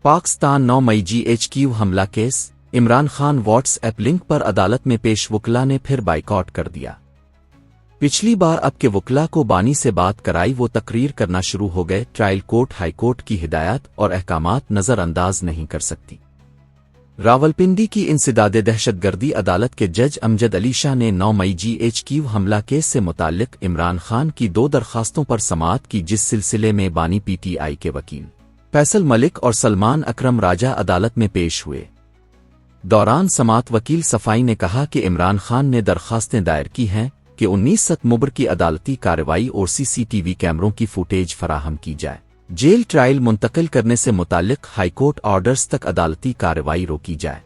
पाकिस्तान 9 मई GHQ हमला case, Imran Khan WhatsApp link पर अदालत में पेश वकला ने फिर बाइकॉट कर दिया। पिछली बार अब के वकला को बानी से बात कराई वो तकरीर करना शुरू हो गए। ट्रायल कोर्ट हाई कोर्ट की हिदायत और अहकामात नज़रअंदाज नहीं कर सकती। रावलपिंडी की इंसदादे दहशतगर्दी अदालत के जज अमजद अली शाह ने 9 मई GHQ हमला केस से मुताल्लिक इमरान खान की 2 दरखास्तों पर समाअत की, जिस सिलसिले में बानी PTI के वकील फैसल मलिक और सलमान अकरम राजा अदालत में पेश हुए। दौरान समाअत वकील सफाई ने कहा कि इमरान खान ने दरखास्तें दायर की हैं कि 19 सितंबर की अदालती कार्रवाई और CCTV कैमरों की फुटेज फराहम की जाए। जेल ट्रायल मुंतकिल करने से मुताल्लिक हाईकोर्ट ऑर्डर्स तक अदालती कार्रवाई रोकी जाए।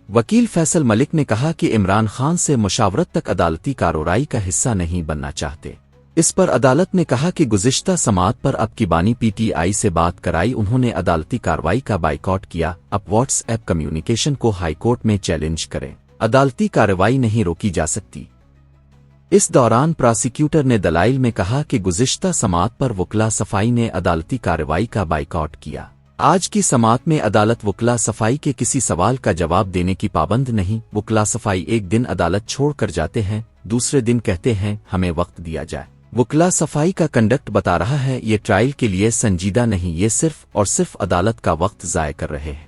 वकील फैसल मलिक ने कहा कि इमरान खान से मुशावरत तक अदालती कार्रवाई का हिस्सा नहीं बनना चाहते। इस पर अदालत ने कहा कि गुज़िश्ता समाअत पर अब की बानी PTI से बात कराई, उन्होंने अदालती कार्रवाई का बाइकॉट किया। अब व्हाट्सएप कम्युनिकेशन को हाईकोर्ट में चैलेंज करें, अदालती कार्रवाई नहीं रोकी जा सकती। इस दौरान प्रोसिक्यूटर ने दलाइल में कहा कि गुज़िश्ता समाअत पर वकला सफाई ने अदालती कार्रवाई का बाइकॉट किया। आज की समाअत में अदालत वकला सफाई के किसी सवाल का जवाब देने की पाबंद नहीं। वकला सफाई एक दिन अदालत छोड़ कर जाते हैं, दूसरे दिन कहते हैं हमें वक्त दिया जाए। वकला सफाई का कंडक्ट बता रहा है ये ट्रायल के लिए संजीदा नहीं, ये सिर्फ और सिर्फ अदालत का वक्त ज़ाय कर रहे हैं।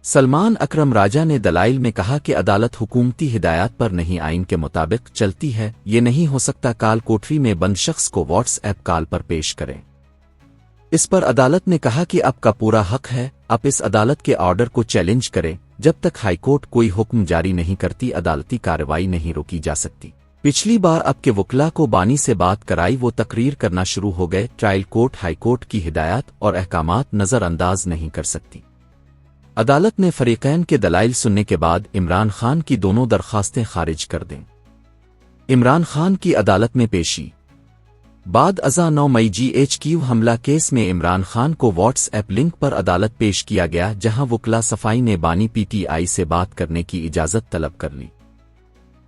सलमान अकरम राजा ने दलाइल में कहा कि अदालत हुकूमती हिदायत पर नहीं, आइन के मुताबिक चलती है। ये नहीं हो सकता काल कोठरी में बंद शख्स को व्हाट्सएप कॉल पर पेश करें। इस पर अदालत ने कहा कि आपका पूरा हक है, आप इस अदालत के ऑर्डर को चैलेंज करें। जब तक हाईकोर्ट कोई हुक्म जारी नहीं करती अदालती कार्रवाई नहीं रोकी जा सकती। पिछली बार अब के वकला को बानी से बात कराई वो तकरीर करना शुरू हो गए। ट्रायल कोर्ट हाई कोर्ट की हिदायत और अहकामात नज़रअंदाज नहीं कर सकती। अदालत ने फरीकैन के दलाइल सुनने के बाद इमरान खान की दोनों दरखास्तें खारिज कर दें। इमरान खान की अदालत में पेशी बाद अज़ा 9 मई GHQ हमला केस में इमरान खान को व्हाट्सएप लिंक पर अदालत पेश किया गया, जहां वकला सफाई ने बानी PTI से बात करने की इजाज़त तलब कर ली।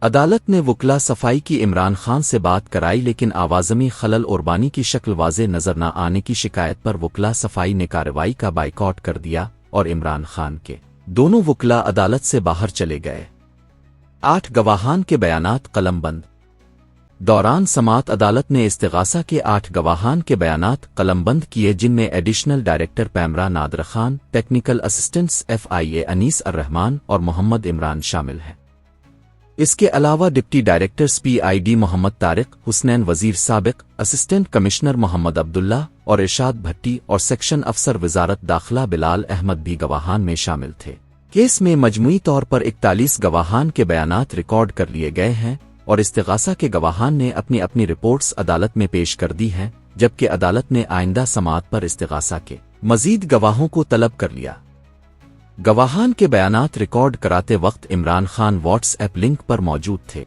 अदालत ने वकला सफाई की इमरान खान से बात कराई, लेकिन आवाज़मी खलल और बानी की शक्ल वाज़े नज़र न आने की शिकायत पर वकला सफाई ने कार्रवाई का बाइकॉट कर दिया और इमरान खान के दोनों वकला अदालत से बाहर चले गए। 8 गवाहान के बयानात कलमबंद। दौरान समाअत अदालत ने इस्तिगासा के 8 गवाहान के बयानात कलमबंद किए, जिनमें additional director PEMRA Nadir Khan, technical assistants FIA Anees Arrehman और मोहम्मद इमरान शामिल हैं। इसके अलावा deputy directors PID Muhammad Tariq, Husnain Wazir साबिक, असिस्टेंट कमिश्नर मोहम्मद अब्दुल्ला और इरशाद भट्टी और सेक्शन अफसर वजारत दाखिला बिलाल अहमद भी गवाहान में शामिल थे। केस में मजमूई तौर पर 41 गवाहान के बयानात रिकॉर्ड कर लिए गए हैं और इस्तिगासा के गवाहान ने अपनी अपनी रिपोर्ट्स अदालत में पेश कर दी हैं, जबकि अदालत ने आइंदा समाअत पर इस्तिगासा के मजीद गवाहों को तलब कर लिया। गवाहान के बयानात रिकॉर्ड कराते वक्त इमरान खान व्हाट्सएप लिंक पर मौजूद थे।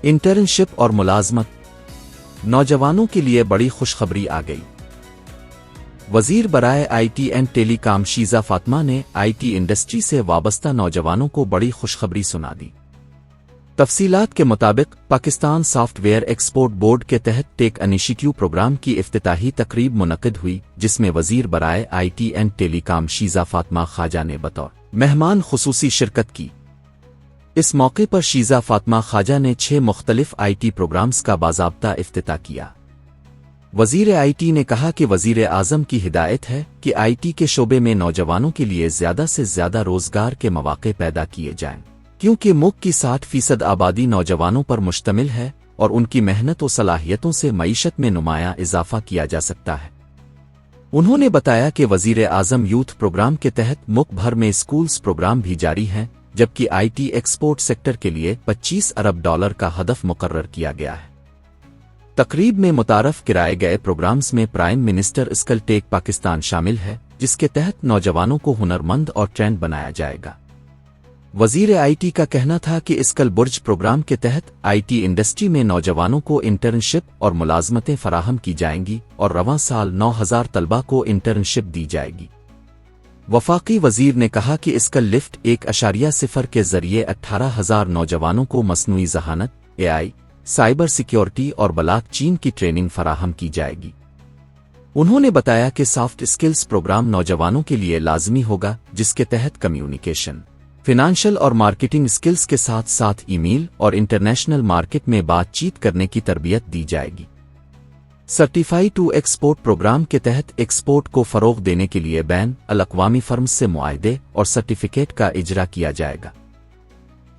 इंटर्नशिप और मुलाजमत, नौजवानों के लिए बड़ी खुशखबरी आ गई। वजीर बराए IT and telecom Shiza Fatima ने IT इंडस्ट्री से वाबस्ता नौजवानों को बड़ी खुशखबरी सुना दी। तफसीलात के मुताबिक पाकिस्तान सॉफ्टवेयर एक्सपोर्ट बोर्ड के तहत टेक इनिशिएटिव प्रोग्राम की इफ्तिताही तकरीब मुनक्किद हुई, जिसमें वजीर बराए IT and telecom Shiza Fatima Khwaja ने बतौर मेहमान खुसूसी शिरकत की। इस मौके पर शीजा फातिमा ख्वाजा ने 6 मुख्तलिफ IT प्रोग्राम्स का बाज़ाब्ता इफ्तिताह किया। वजीर IT ने कहा कि वजीर आज़म की हिदायत है कि IT के शोबे में नौजवानों के लिए ज़्यादा से ज़्यादा रोज़गार के मौके पैदा किए जाएं, क्योंकि मुल्क की 60% आबादी नौजवानों पर मुश्तमिल है और उनकी मेहनत और सलाहियतों से मईशत में नुमायां इजाफा किया जा सकता है। उन्होंने बताया कि वजीर आज़म यूथ प्रोग्राम के तहत मुल्क भर में स्कूल्स प्रोग्राम भी जारी हैं, जबकि IT एक्सपोर्ट सेक्टर के लिए $25 अरब का हदफ मुकर्रर किया गया है। तकरीब में मुतारफ कराए गए प्रोग्राम्स में prime minister skill tech Pakistan शामिल है, जिसके तहत नौजवानों को हुनरमंद और ट्रेंड बनाया जाएगा। वजीर IT का कहना था कि स्किल बुर्ज प्रोग्राम के तहत IT इंडस्ट्री में नौजवानों को इंटर्नशिप और मुलाजमतें फराहम की जाएंगी और रवां साल 9000 तलबा को इंटर्नशिप दी जाएगी। वफाकी वजीर ने कहा कि स्किल लिफ्ट 1.0 के जरिए 18,000 नौजवानों को मसनूई ज़हानत, AI, साइबर सिक्योरिटी और ब्लॉकचेन की ट्रेनिंग फराहम की जाएगी। انہوں نے بتایا کہ سافٹ اسکلز پروگرام نوجوانوں کے لیے لازمی ہوگا، جس کے تحت کمیونیکیشن، فنانشل اور مارکیٹنگ اسکلز کے ساتھ ساتھ ای میل اور انٹرنیشنل مارکیٹ میں بات چیت کرنے کی تربیت دی جائے گی۔ سرٹیفائی ٹو ایکسپورٹ پروگرام کے تحت ایکسپورٹ کو فروغ دینے کے لیے بین الاقوامی فرمز سے معاہدے اور سرٹیفکیٹ کا اجرا کیا جائے گا۔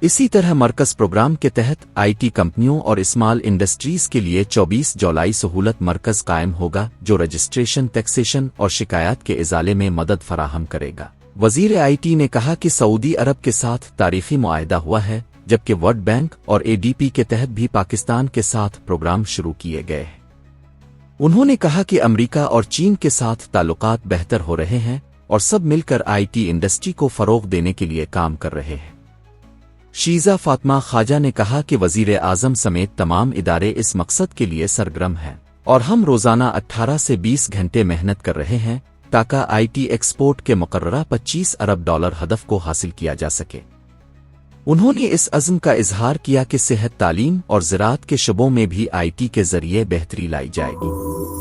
اسی طرح مرکز پروگرام کے تحت آئی ٹی کمپنیوں اور اسمال انڈسٹریز کے لیے 24 جولائی سہولت مرکز قائم ہوگا، جو رجسٹریشن، ٹیکسیشن اور شکایات کے ازالے میں مدد فراہم کرے گا۔ وزیر آئی ٹی نے کہا کہ سعودی عرب کے ساتھ تاریخی معاہدہ ہوا ہے، جبکہ ورلڈ بینک اور اے ڈی پی کے تحت بھی پاکستان کے ساتھ پروگرام شروع کیے گئے ہیں۔ انہوں نے کہا کہ امریکہ اور چین کے ساتھ تعلقات بہتر ہو رہے ہیں اور سب مل کر آئی ٹی انڈسٹری کو فروغ دینے کے لیے کام کر رہے ہیں۔ شیزہ فاطمہ خواجہ نے کہا کہ وزیر اعظم سمیت تمام ادارے اس مقصد کے لیے سرگرم ہیں اور ہم روزانہ 18 سے 20 گھنٹے محنت کر رہے ہیں تاکہ آئی ٹی ایکسپورٹ کے مقررہ $25 ارب ہدف کو حاصل کیا جا سکے۔ انہوں نے اس عزم کا اظہار کیا کہ صحت، تعلیم اور زراعت کے شعبوں میں بھی آئی ٹی کے ذریعے بہتری لائی جائے گی۔